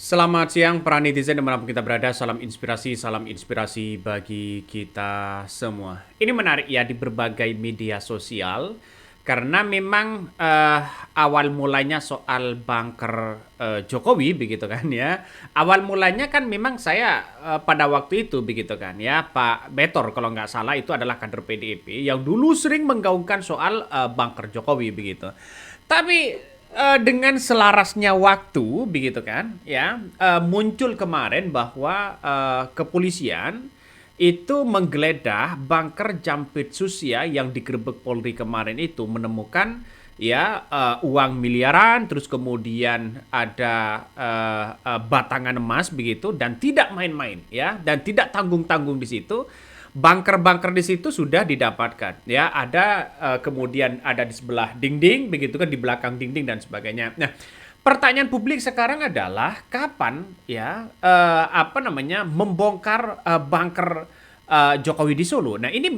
Selamat siang para netizen dimanapun kita berada, salam inspirasi bagi kita semua. Ini menarik ya di berbagai media sosial, karena memang awal mulanya soal bunker Jokowi begitu kan ya. Awal mulanya kan memang saya pada waktu itu begitu kan ya, Pak Betor kalau nggak salah itu adalah kader PDIP yang dulu sering menggaungkan soal bunker Jokowi begitu. Tapi dengan selarasnya waktu begitu kan ya, muncul kemarin bahwa kepolisian itu menggeledah bunker Jampitsus ya yang digerebek Polri kemarin itu, menemukan ya uang miliaran, terus kemudian ada batangan emas begitu, dan tidak main-main ya, dan tidak tanggung-tanggung di situ. Bunker-bunker di situ sudah didapatkan ya, ada kemudian ada di sebelah dinding begitu kan, di belakang dinding dan sebagainya. Nah, pertanyaan publik sekarang adalah kapan ya membongkar bunker Jokowi di Solo. Nah, ini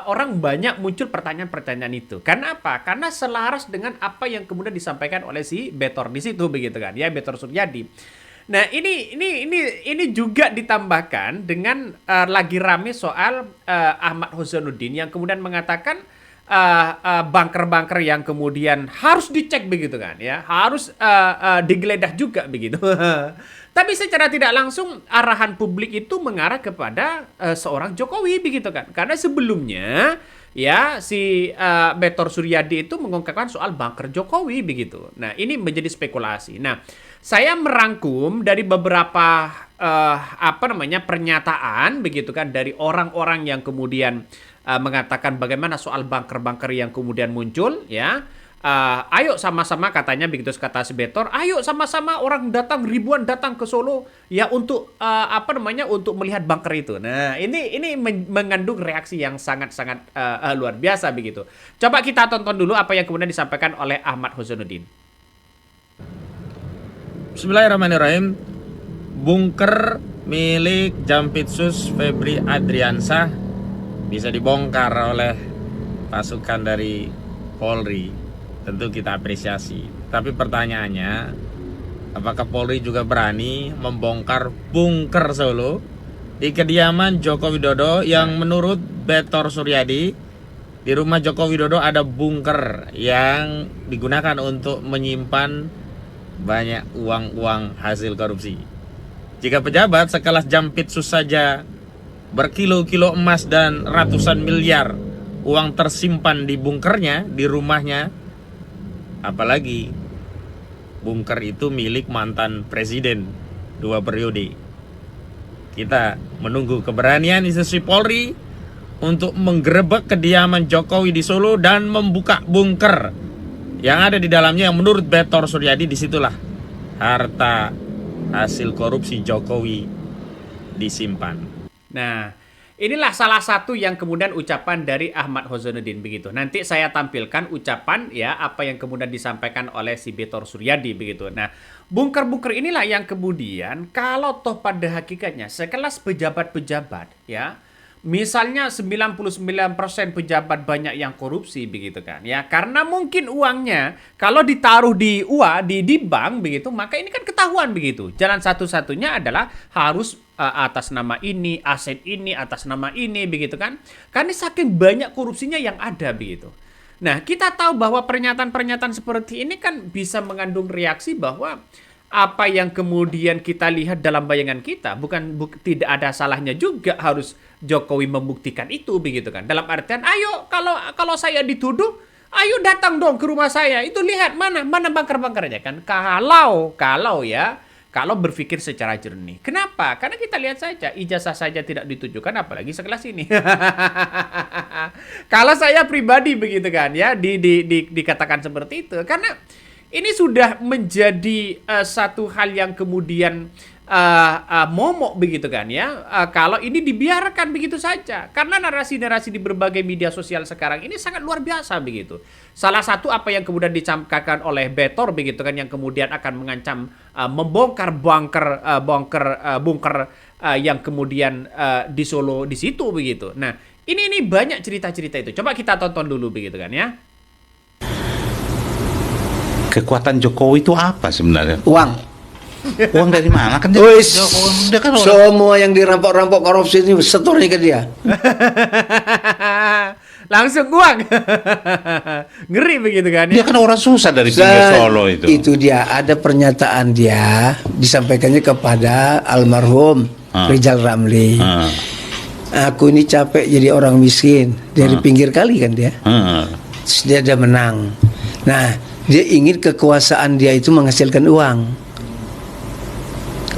orang banyak muncul pertanyaan-pertanyaan itu. Karena apa? Karena selaras dengan apa yang kemudian disampaikan oleh si Betor di situ begitu kan ya, Betor Suryadi. Nah, ini juga ditambahkan dengan lagi rame soal Ahmad Husainuddin yang kemudian mengatakan bunker-bunker yang kemudian harus dicek begitu kan ya, harus digeledah juga begitu. Tapi secara tidak langsung arahan publik itu mengarah kepada seorang Jokowi begitu kan, karena sebelumnya ya si Betor Suryadi itu mengungkapkan soal bunker Jokowi begitu. Nah, ini menjadi spekulasi. Nah, saya merangkum dari beberapa pernyataan begitu kan dari orang-orang yang kemudian mengatakan bagaimana soal bunker-bunker yang kemudian muncul ya. Ayo sama-sama katanya begitu kata si Betor, ayo sama-sama orang datang ribuan datang ke Solo ya untuk untuk melihat bunker itu. Nah, ini mengandung reaksi yang sangat-sangat luar biasa begitu. Coba kita tonton dulu apa yang kemudian disampaikan oleh Ahmad Husainuddin. Bismillahirrahmanirrahim. Bunker milik Jampitsus Febri Adriansah bisa dibongkar oleh pasukan dari Polri. Tentu kita apresiasi. Tapi pertanyaannya, apakah Polri juga berani membongkar bunker Solo di kediaman Joko Widodo yang menurut Betor Suryadi, di rumah Joko Widodo ada bunker yang digunakan untuk menyimpan banyak uang-uang hasil korupsi. Jika pejabat sekelas Jampitsus saja berkilo-kilo emas dan ratusan miliar uang tersimpan di bunkernya, di rumahnya, apalagi bunker itu milik mantan presiden 2 periode. Kita menunggu keberanian institusi Polri untuk menggerebek kediaman Jokowi di Solo dan membuka bunker yang ada di dalamnya, yang menurut Betor Suryadi disitulah harta hasil korupsi Jokowi disimpan. Nah, inilah salah satu yang kemudian ucapan dari Ahmad Husainuddin begitu. Nanti saya tampilkan ucapan ya apa yang kemudian disampaikan oleh si Betor Suryadi begitu. Nah, bunker-bunker inilah yang kemudian kalau toh pada hakikatnya sekelas pejabat-pejabat ya, misalnya 99% pejabat banyak yang korupsi begitu kan ya, karena mungkin uangnya kalau ditaruh di bank begitu, maka ini kan ketahuan begitu. Jalan satu-satunya adalah harus atas nama ini, aset ini atas nama ini begitu kan, karena saking banyak korupsinya yang ada begitu. Nah, kita tahu bahwa pernyataan-pernyataan seperti ini kan bisa mengandung reaksi bahwa apa yang kemudian kita lihat dalam bayangan kita tidak ada salahnya juga harus Jokowi membuktikan itu begitu kan. Dalam artian, ayo kalau saya dituduh, ayo datang dong ke rumah saya. Itu lihat mana bunker-bunkernya kan. Kalau berpikir secara jernih. Kenapa? Karena kita lihat saja ijazah saja tidak ditujukan, apalagi sekelas ini. Kalau saya pribadi begitu kan ya, dikatakan seperti itu, karena ini sudah menjadi satu hal yang kemudian momok begitu kan ya, kalau ini dibiarkan begitu saja. Karena narasi-narasi di berbagai media sosial sekarang ini sangat luar biasa begitu. Salah satu apa yang kemudian dicampakkan oleh Betor begitu kan, yang kemudian akan mengancam membongkar bunker yang kemudian di Solo di situ begitu. Nah, ini banyak cerita-cerita itu. Coba kita tonton dulu begitu kan ya. Kekuatan Jokowi itu apa sebenarnya? Uang. Uang dari mana kan dia? Wis, Dia kan orang. semua yang dirampok-rampok korupsi ini setornya ke dia. Langsung uang. Ngeri begitu kan Dia ya. kan orang susah dari pinggir Solo itu. Itu dia, ada pernyataan dia disampaikannya kepada almarhum Rizal Ramli. Ah, Aku ini capek jadi orang miskin dari pinggir kali kan dia. ah. Terus dia menang. Nah, dia ingin kekuasaan dia itu menghasilkan uang.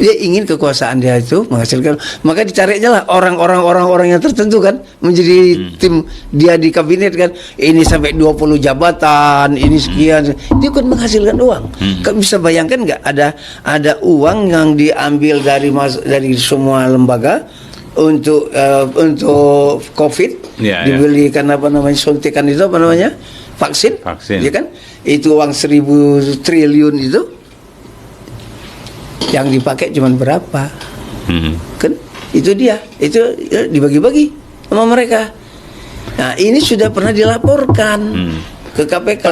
Dia ingin kekuasaan dia itu menghasilkan, maka dicari aja lah orang-orang yang tertentu kan menjadi tim dia di kabinet kan. Ini sampai 20 jabatan, ini sekian. Dia kan menghasilkan uang. Kau bisa bayangkan nggak ada uang yang diambil dari semua lembaga untuk COVID, Ya, dibelikan apa namanya suntikan itu apa namanya vaksin, Vaksin. ya kan? Itu uang 1.000 triliun itu yang dipakai cuman berapa? Kan itu dia, itu ya, dibagi-bagi sama mereka. Nah ini sudah pernah dilaporkan ke KPK.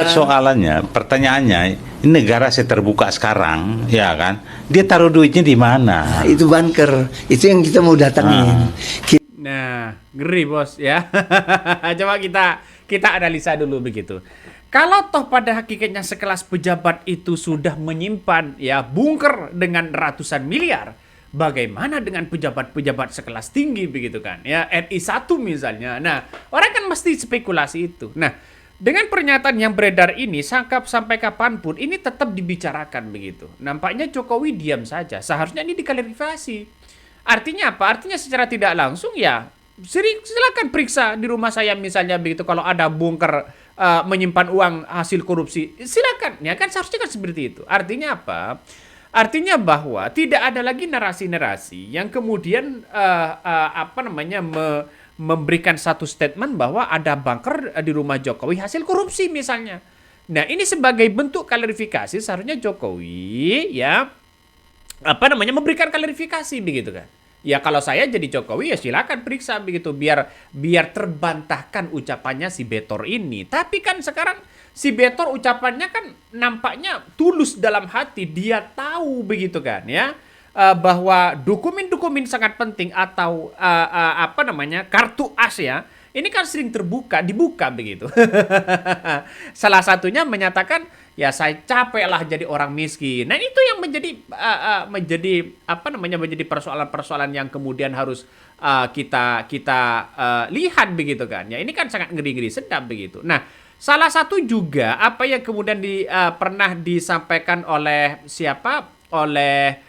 Pertanyaannya, ini negara terbuka sekarang, ya kan? Dia taruh duitnya di mana? Nah, itu banker, itu yang kita mau datangin. Nah, ngeri bos ya. Coba kita analisa dulu begitu. Kalau toh pada hakikatnya sekelas pejabat itu sudah menyimpan ya bunker dengan ratusan miliar, bagaimana dengan pejabat-pejabat sekelas tinggi begitu kan? Ya RI 1 misalnya. Nah, orang kan mesti spekulasi itu. Nah, dengan pernyataan yang beredar ini, sampai kapanpun ini tetap dibicarakan begitu. Nampaknya Jokowi diam saja. Seharusnya ini diklarifikasi. Artinya apa? Artinya secara tidak langsung ya silakan periksa di rumah saya misalnya begitu kalau ada bunker menyimpan uang hasil korupsi. Silakan. Ya kan seharusnya kan seperti itu. Artinya apa? Artinya bahwa tidak ada lagi narasi-narasi yang kemudian memberikan satu statement bahwa ada bunker di rumah Jokowi hasil korupsi misalnya. Nah, ini sebagai bentuk klarifikasi seharusnya Jokowi ya memberikan klarifikasi begitu kan. Ya kalau saya jadi Jokowi ya silakan periksa begitu biar terbantahkan ucapannya si Betor ini. Tapi kan sekarang si Betor ucapannya kan nampaknya tulus dalam hati, dia tahu begitu kan ya bahwa dokumen-dokumen sangat penting atau kartu as ya. Ini kan sering dibuka begitu. Salah satunya menyatakan ya saya capek lah jadi orang miskin. Nah itu yang menjadi persoalan-persoalan yang kemudian harus kita lihat begitu kan. Ya ini kan sangat ngeri-ngeri sedap begitu. Nah salah satu juga apa yang kemudian pernah disampaikan oleh siapa? Oleh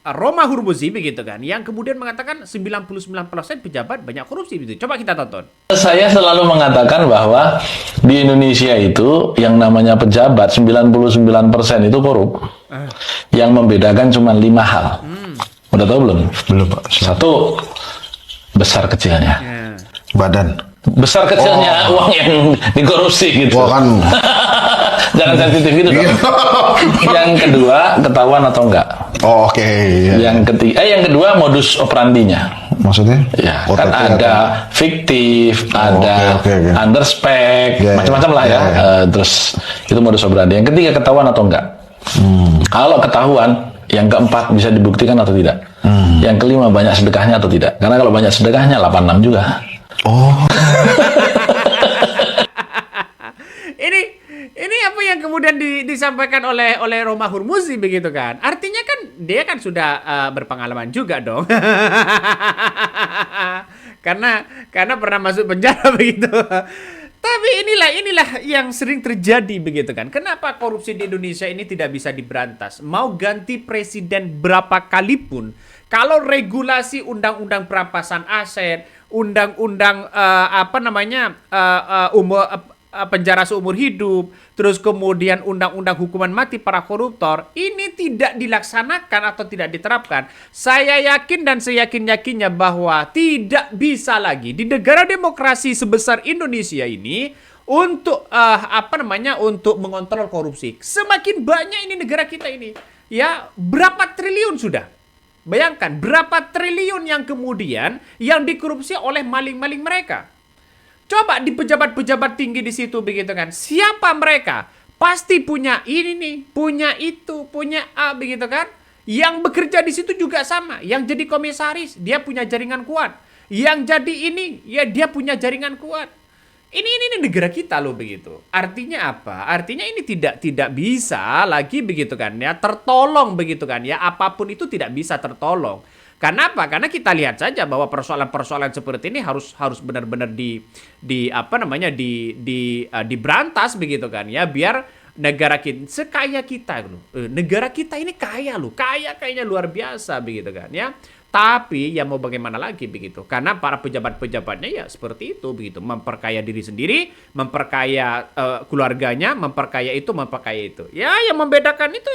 Roma Hurmuzi begitu kan, yang kemudian mengatakan 99% pejabat banyak korupsi gitu. Coba kita tonton. Saya selalu mengatakan bahwa di Indonesia itu yang namanya pejabat 99% itu korup. Yang membedakan cuma 5 hal. Udah tahu belum? Belum, Pak. Satu, besar kecilnya. Badan. Besar kecilnya uang yang dikorupsi gitu. Wah kan. Jangan sensitif gitu dong. Yang kedua, ketahuan atau enggak. Oh oke. Iya. Yang kedua modus operandinya. Maksudnya? Ya, OTT kan ada atau? fiktif, Oh, ada oke. underspec, Ya, macam-macam lah ya. ya. Terus itu modus operandi. Yang ketiga ketahuan atau enggak. Kalau ketahuan, yang keempat bisa dibuktikan atau tidak. Yang kelima banyak sedekahnya atau tidak. Karena kalau banyak sedekahnya 86 juga. Oh. Ini apa yang kemudian disampaikan oleh Roma Hurmuzi begitu kan? Artinya kan dia kan sudah berpengalaman juga dong. karena pernah masuk penjara begitu. Tapi inilah yang sering terjadi begitu kan. Kenapa korupsi di Indonesia ini tidak bisa diberantas? Mau ganti presiden berapa kali pun, kalau regulasi undang-undang perampasan aset, undang-undang penjara seumur hidup, terus kemudian undang-undang hukuman mati para koruptor, ini tidak dilaksanakan atau tidak diterapkan. Saya yakin dan seyakin-yakinnya bahwa tidak bisa lagi di negara demokrasi sebesar Indonesia ini untuk untuk mengontrol korupsi. Semakin banyak ini negara kita ini. Ya, berapa triliun sudah? Bayangkan berapa triliun yang kemudian yang dikorupsi oleh maling-maling mereka. Coba di pejabat-pejabat tinggi di situ begitu kan. Siapa mereka? pasti punya ini nih, punya itu, punya A begitu kan. Yang bekerja di situ juga sama, yang jadi komisaris dia punya jaringan kuat, yang jadi ini ya dia punya jaringan kuat. Ini negara kita loh begitu. Artinya apa? Artinya ini tidak bisa lagi begitu kan ya, tertolong begitu kan ya. Apapun itu tidak bisa tertolong. Karena apa? Karena kita lihat saja bahwa persoalan-persoalan seperti ini harus benar-benar diberantas begitu kan ya, biar negara kita sekaya kita loh. Negara kita ini kaya loh, kayaknya luar biasa begitu kan ya. Tapi ya mau bagaimana lagi begitu. Karena para pejabat-pejabatnya ya seperti itu begitu, memperkaya diri sendiri, memperkaya keluarganya, memperkaya itu. Ya yang membedakan itu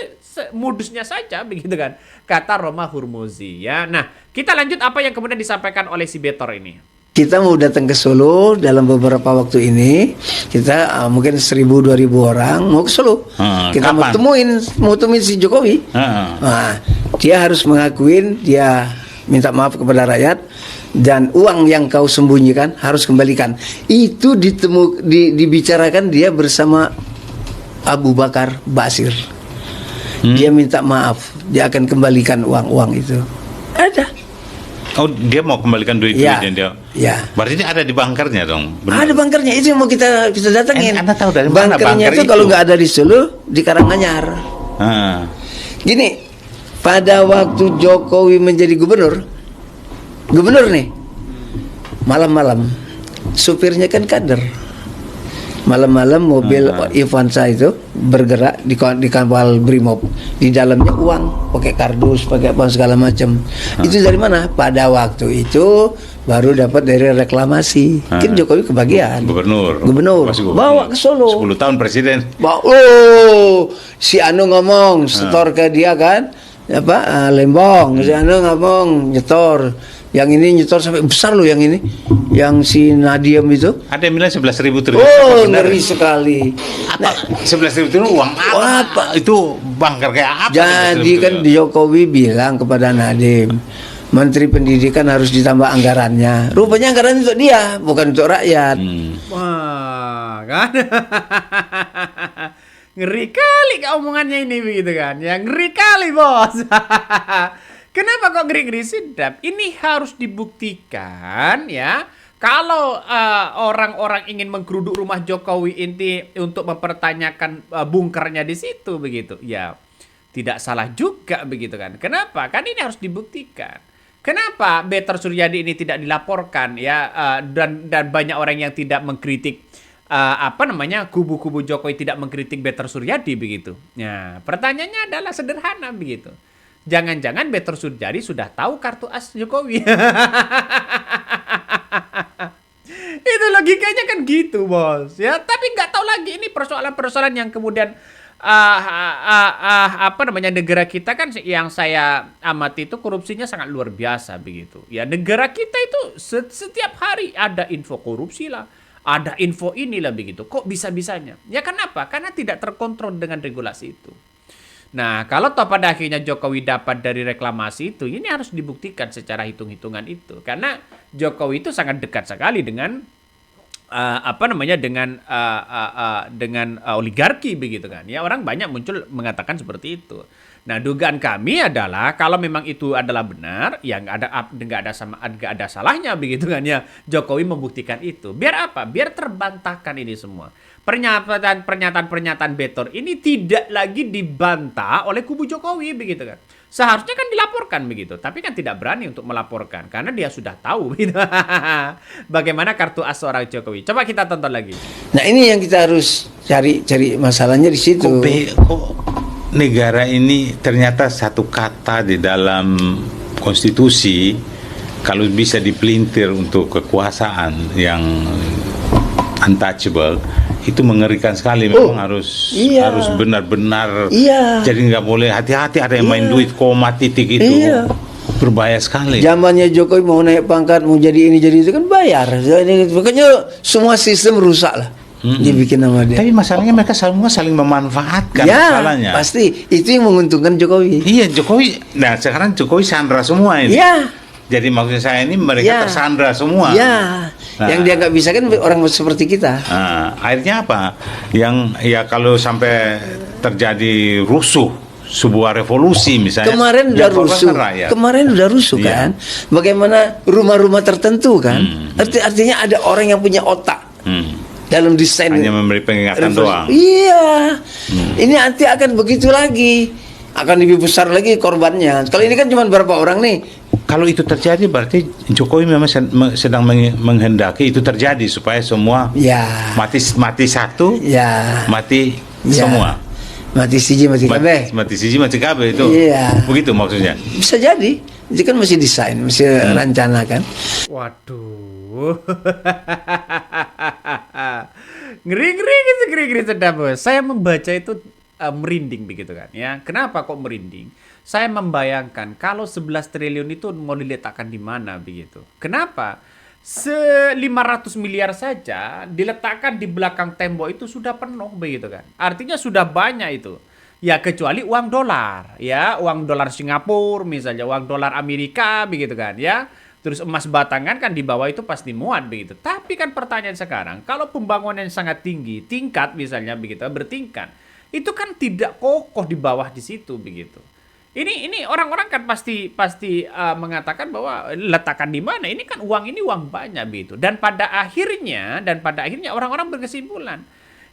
modusnya saja begitu kan. Kata Roma Hurmuzi ya. Nah, kita lanjut apa yang kemudian disampaikan oleh si Betor ini. Kita mau datang ke Solo dalam beberapa waktu ini. Kita mungkin 1.000-2.000 orang mau ke Solo. Kita kapan? mau temuin si Jokowi. Nah, dia harus mengakuin, dia minta maaf kepada rakyat, dan uang yang kau sembunyikan harus kembalikan. Itu dibicarakan dia bersama Abu Bakar Basir. Dia minta maaf, dia akan kembalikan uang-uang itu. Ada. Oh, dia mau kembalikan duit-duitnya dia. Ya. Berarti dia ada di bunkernya dong. Benar. Ada bunkernya, itu yang mau kita datangin. Anda tahu dari mana bunkernya bunker itu? itu? Kalau nggak ada di Solo, di Karanganyar. Gini, pada waktu Jokowi menjadi gubernur nih, malam-malam supirnya kan kader. Malam-malam mobil Avanza itu bergerak di kawal Brimob. Di dalamnya uang, pakai kardus, pakai apa segala macam. Itu dari mana? Pada waktu itu baru dapat dari reklamasi. Kan Jokowi kebagian. Gubernur. Bawa ke Solo. 10 tahun presiden. Si Anu ngomong, setor ke dia kan, Lembong. Si Anu ngomong nyetor. Yang ini nyetor sampai besar loh, yang ini, yang si Nadiem itu. Ada yang bilang 11.000 triliun. Oh, ngeri sekali. Apa? 11.000 triliun uang apa? Itu bunker kayak apa? Jadi kan Jokowi bilang kepada Nadiem, Menteri Pendidikan harus ditambah anggarannya. Rupanya anggaran untuk dia, bukan untuk rakyat. Wah, kan? Ngeri kali omongannya ini begitu kan? Ya ngeri kali, Bos. Kenapa kok ngeri-ngeri sedap? Ini harus dibuktikan ya. Kalau orang-orang ingin menggeruduk rumah Jokowi inti untuk mempertanyakan bunkernya di situ begitu, ya tidak salah juga begitu kan? Kenapa? Kan ini harus dibuktikan. Kenapa Betor Suryadi ini tidak dilaporkan ya? Dan banyak orang yang tidak mengkritik kubu-kubu Jokowi tidak mengkritik Betor Suryadi begitu. Nah, pertanyaannya adalah sederhana begitu. Jangan-jangan Betor Suryadi sudah tahu kartu as Jokowi. Itu logikanya kan gitu, Bos. Ya, tapi nggak tahu lagi ini persoalan-persoalan yang kemudian negara kita kan yang saya amati itu korupsinya sangat luar biasa begitu. Ya, negara kita itu setiap hari ada info korupsi lah, ada info inilah begitu. Kok bisa-bisanya? Ya kenapa? Karena tidak terkontrol dengan regulasi itu. Nah, kalau toh pada akhirnya Jokowi dapat dari reklamasi itu, ini harus dibuktikan secara hitung-hitungan itu. Karena Jokowi itu sangat dekat sekali dengan dengan oligarki begitu kan. Ya, orang banyak muncul mengatakan seperti itu. Nah, dugaan kami adalah kalau memang itu adalah benar, ya nggak ada salahnya begitu kan ya. Jokowi membuktikan itu. Biar apa? Biar terbantahkan ini semua. Pernyataan Betor ini tidak lagi dibantah oleh kubu Jokowi begitu kan. Seharusnya kan dilaporkan begitu, tapi kan tidak berani untuk melaporkan karena dia sudah tahu gitu. Bagaimana kartu as seorang Jokowi. Coba kita tonton lagi. Nah, ini yang kita harus cari masalahnya di situ. Kok negara ini ternyata satu kata di dalam konstitusi kalau bisa dipelintir untuk kekuasaan yang untouchable, itu mengerikan sekali. Memang harus benar-benar jadi nggak boleh hati-hati, ada yang main duit koma titik itu berbahaya sekali. Zamannya Jokowi mau naik pangkat, mau jadi ini jadi itu kan bayar. Pokoknya semua sistem rusak lah. Dibikin sama dia. Tapi masalahnya mereka semua saling memanfaatkan masalahnya. Pasti itu yang menguntungkan Jokowi. Iya, Jokowi. Nah, sekarang Jokowi sandra semua ini. Iya. Jadi maksud saya ini mereka Ya. tersandra semua. Ya, Nah. yang dia nggak bisa kan orang seperti kita. Nah, akhirnya apa? Yang ya kalau sampai terjadi rusuh sebuah revolusi misalnya. Kemarin udah yang korban rusuh, kan rakyat. kemarin udah rusuh Iya. kan. Bagaimana rumah-rumah tertentu kan? Artinya ada orang yang punya otak dalam desain. Hanya memberi peringatan revolusi. doang. Iya, ini nanti akan begitu lagi, akan lebih besar lagi korbannya. Kalau ini kan cuma berapa orang nih? Kalau itu terjadi berarti Jokowi memang sedang menghendaki itu terjadi supaya semua Ya, mati satu, ya, mati ya. semua. Mati siji mati kabeh. Mati siji mati kabeh itu. Iya. Begitu maksudnya. Bisa jadi. Itu kan masih desain, masih rencana kan. Waduh. Ngeri sedap, Bos. Saya membaca itu merinding begitu kan ya. Kenapa kok merinding? Saya membayangkan kalau 11 triliun itu mau diletakkan di mana begitu. Kenapa? 500 miliar saja diletakkan di belakang tembok itu sudah penuh begitu kan. Artinya sudah banyak itu. Ya kecuali uang dolar, ya uang dolar Singapura misalnya, uang dolar Amerika begitu kan ya. Terus emas batangan kan di bawah itu pasti muat begitu. Tapi kan pertanyaan sekarang, kalau pembangunan yang sangat tinggi, tingkat misalnya begitu, bertingkat, itu kan tidak kokoh di bawah di situ begitu. Ini orang-orang kan pasti mengatakan bahwa letakkan di mana? Ini kan uang banyak begitu. Dan pada akhirnya orang-orang berkesimpulan,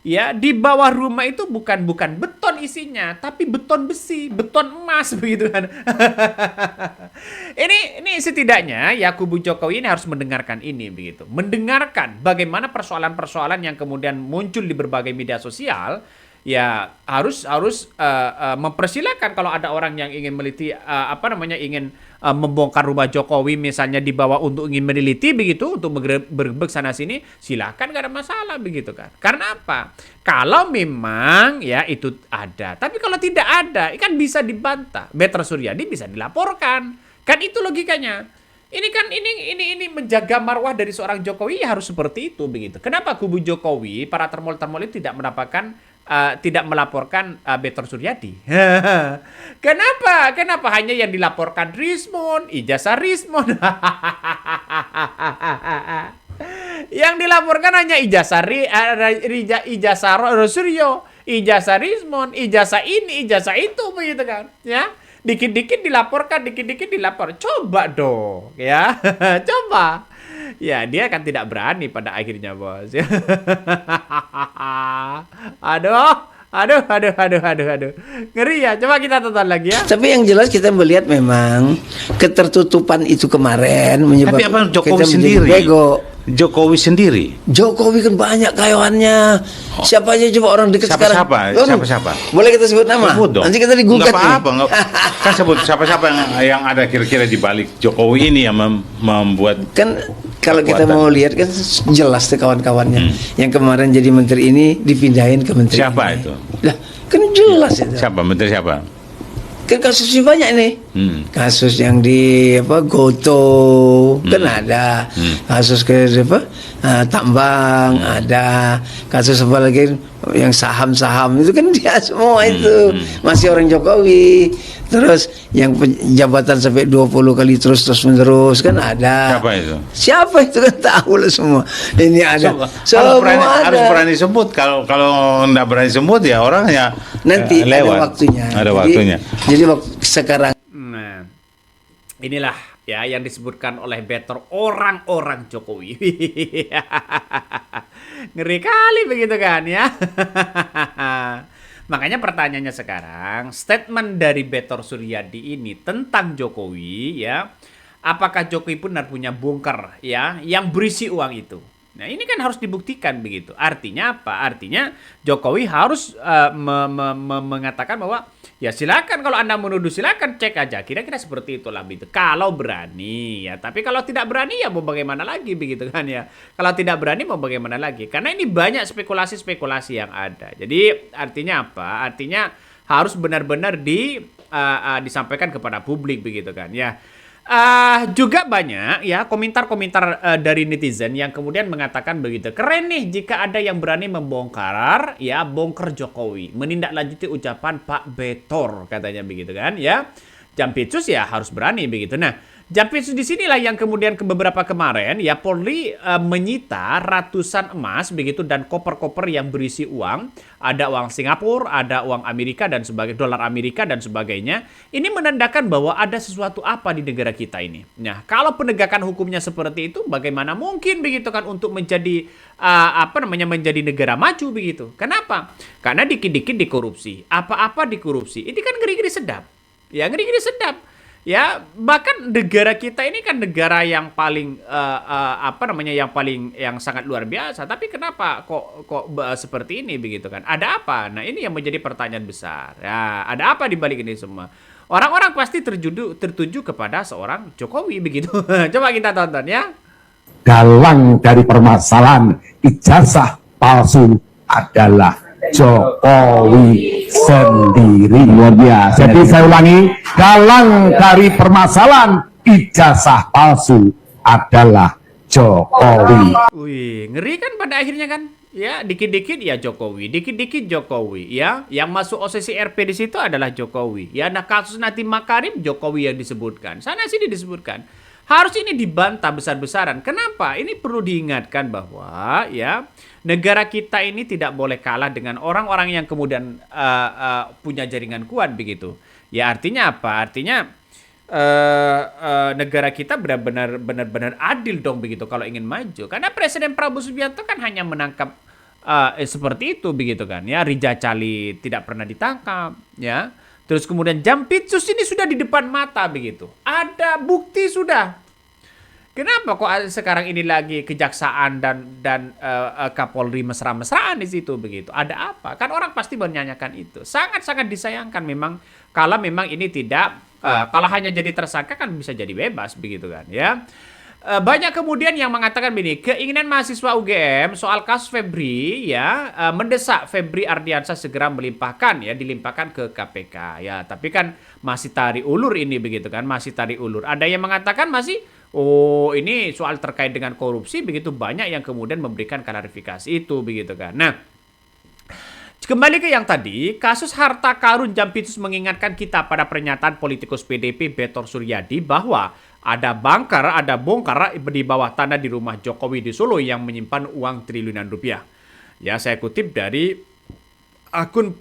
ya di bawah rumah itu bukan beton isinya, tapi beton besi, beton emas begitu kan. ini setidaknya ya kubu Jokowi ini harus mendengarkan ini begitu. Mendengarkan bagaimana persoalan-persoalan yang kemudian muncul di berbagai media sosial. Ya harus mempersilahkan kalau ada orang yang ingin meneliti ingin membongkar rumah Jokowi misalnya di bawah untuk ingin meneliti begitu untuk bergebek sana sini, silakan, gak ada masalah begitu kan. Karena apa? Kalau memang ya itu ada, tapi kalau tidak ada kan bisa dibantah. Better Suryadi bisa dilaporkan. Kan itu logikanya. Ini kan ini menjaga marwah dari seorang Jokowi ya harus seperti itu begitu. Kenapa kubu Jokowi para termol-termol itu tidak melaporkan Betor Suryadi? Kenapa? Hanya yang dilaporkan Rismon, ijazah Rismon. Yang dilaporkan hanya ijazah Suryo, ijazah Rismon, ijazah ini, ijazah itu begitu kan? Ya. Dikit-dikit dilaporkan, dikit-dikit dilapor. Coba dong, ya. Coba. Ya, dia kan tidak berani pada akhirnya, Bos. Aduh. Ngeri ya. Coba kita tonton lagi ya. Tapi yang jelas kita melihat memang ketertutupan itu kemarin menyebabkan Tapi apa Jokowi kita menjadi sendiri? bego. Jokowi sendiri. Jokowi kan banyak kayawannya. Siapa aja coba orang dekat sekarang? Siapa? Boleh kita sebut nama? Sebut dong. Nanti kita digugat. Nggak apa-apa. Kan sebut siapa yang ada kira-kira di balik Jokowi ini yang membuat. Kan kalau kita kekuatan. mau lihat kan jelas tuh kawan-kawannya. Yang kemarin jadi menteri ini dipindahin ke menteri Siapa ini. itu? Lah, kan jelas itu. Siapa? Menteri siapa? Kan kasusnya banyak nih. Kasus yang di Goto kan ada. Kasus ke tambang ada. Kasus apa lagi yang saham-saham itu kan dia semua itu masih orang Jokowi. Terus yang jabatan sampai 20 kali terus menerus kan ada. Siapa itu kan tahu lah semua. Ini ada. Harus berani sebut. Kalau nggak berani sebut ya orangnya nanti lewat. Ada waktunya. Jadi sekarang. Nah, inilah ya yang disebutkan oleh Betor orang-orang Jokowi. Ngeri kali begitu kan ya. Makanya pertanyaannya sekarang, statement dari Betor Suryadi ini tentang Jokowi ya, apakah Jokowi benar punya bunker ya yang berisi uang itu? Nah, ini kan harus dibuktikan begitu. Artinya apa? Artinya Jokowi harus mengatakan bahwa ya silakan kalau Anda menuduh silakan cek aja. Kira-kira seperti itulah begitu. Kalau berani ya, tapi kalau tidak berani ya mau bagaimana lagi begitu kan ya. Kalau tidak berani mau bagaimana lagi? Karena ini banyak spekulasi-spekulasi yang ada. Jadi artinya apa? Artinya harus benar-benar disampaikan kepada publik begitu kan ya. Juga banyak ya komentar-komentar dari netizen yang kemudian mengatakan begitu. Keren nih jika ada yang berani membongkar ya bongkar Jokowi, menindaklanjuti ucapan Pak Betor katanya begitu kan ya. Jampitsus ya harus berani begitu. Nah, Jampitsus di sinilah yang kemudian beberapa kemarin ya Polri menyita ratusan emas begitu dan koper-koper yang berisi uang, ada uang Singapura, ada uang Amerika dan sebagainya, dolar Amerika dan sebagainya. Ini menandakan bahwa ada sesuatu apa di negara kita ini. Nah, kalau penegakan hukumnya seperti itu, bagaimana mungkin begitu kan untuk menjadi menjadi negara maju begitu? Kenapa? Karena dikit-dikit dikorupsi, apa-apa dikorupsi. Ini kan ngeri-ngeri sedap. Ya, ngeri-ngeri sedap. Ya, bahkan negara kita ini kan negara yang paling yang sangat luar biasa. Tapi kenapa kok seperti ini begitu kan? Ada apa? Nah, ini yang menjadi pertanyaan besar. Ya, ada apa di balik ini semua? Orang-orang pasti tertuju kepada seorang Jokowi begitu. Coba kita tonton ya. Dalang dari permasalahan ijazah palsu adalah Jokowi sendiri. Luar biasa. Jadi saya ulangi, dalang dari permasalahan ijazah palsu adalah Jokowi. Wih, ngeri kan pada akhirnya kan? Ya, dikit-dikit ya Jokowi, dikit-dikit Jokowi, ya. Yang masuk OCC RP di situ adalah Jokowi. Ya, nah kasus Nadiem Makarim Jokowi yang disebutkan. Sana sini disebutkan. Harus ini dibantah besar-besaran. Kenapa? Ini perlu diingatkan bahwa ya negara kita ini tidak boleh kalah dengan orang-orang yang kemudian punya jaringan kuat begitu. Ya artinya apa? Artinya negara kita benar-benar adil dong begitu kalau ingin maju. Karena Presiden Prabowo Subianto kan hanya menangkap seperti itu begitu kan. Ya Rija Cali tidak pernah ditangkap. Ya. Terus kemudian Jampitsus ini sudah di depan mata begitu. Ada bukti sudah. Kenapa kok sekarang ini lagi kejaksaan dan Kapolri mesra-mesraan di situ begitu? Ada apa? Kan orang pasti menanyakan itu. Sangat-sangat disayangkan memang kalau memang ini tidak kalau hanya jadi tersangka kan bisa jadi bebas begitu kan ya. Banyak kemudian yang mengatakan begini, keinginan mahasiswa UGM soal kasus Febri ya mendesak Febri Ardiansyah segera dilimpahkan ke KPK ya, tapi kan masih tarik ulur ini begitu kan, masih tarik ulur. Ada yang mengatakan masih ini soal terkait dengan korupsi begitu, banyak yang kemudian memberikan klarifikasi itu begitu kan. Nah, kembali ke yang tadi, kasus harta karun Jampitsus mengingatkan kita pada pernyataan politikus PDP Betor Suryadi bahwa ada bongkar di bawah tanah di rumah Jokowi di Solo yang menyimpan uang triliunan rupiah. Ya, saya kutip dari akun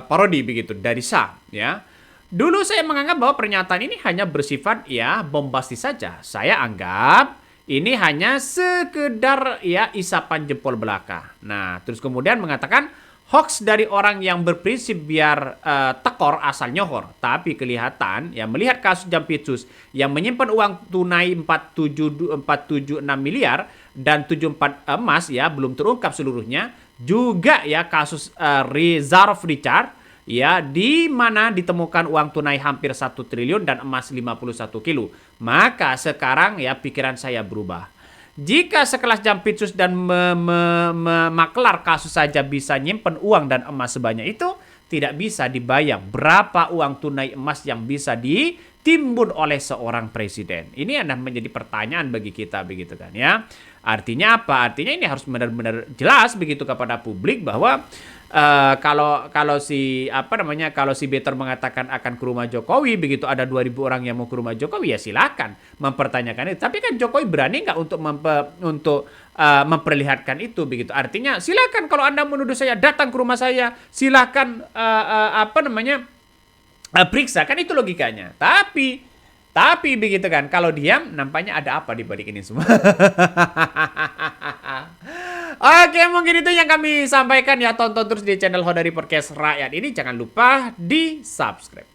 parodi begitu dari SA ya. Dulu saya menganggap bahwa pernyataan ini hanya bersifat ya bombastis saja. Saya anggap ini hanya sekedar ya isapan jempol belaka. Nah, terus kemudian mengatakan hoax dari orang yang berprinsip biar tekor asal nyohor. Tapi kelihatan ya melihat kasus Jampitsus yang menyimpan uang tunai 476 miliar dan 74 emas ya belum terungkap seluruhnya. Juga ya kasus Reserve Richard ya di mana ditemukan uang tunai hampir 1 triliun dan emas 51 kilo. Maka sekarang ya pikiran saya berubah. Jika sekelas Jampitsus dan maklar kasus saja bisa nyimpen uang dan emas sebanyak itu, tidak bisa dibayang berapa uang tunai emas yang bisa ditimbun oleh seorang presiden. Ini adalah menjadi pertanyaan bagi kita begitu kan ya. Artinya apa? Artinya ini harus benar-benar jelas begitu kepada publik bahwa kalau si Betor mengatakan akan ke rumah Jokowi begitu, ada 2.000 orang yang mau ke rumah Jokowi, ya silakan mempertanyakan itu. Tapi kan Jokowi berani nggak untuk memperlihatkan itu begitu. Artinya silakan kalau Anda menuduh saya datang ke rumah saya, silakan periksa, kan itu logikanya. Tapi begitu kan, kalau diam nampaknya ada apa di balik ini semua. Oke, mungkin itu yang kami sampaikan ya. Tonton terus di channel Hodari Podcast Rakyat ini. Jangan lupa di subscribe.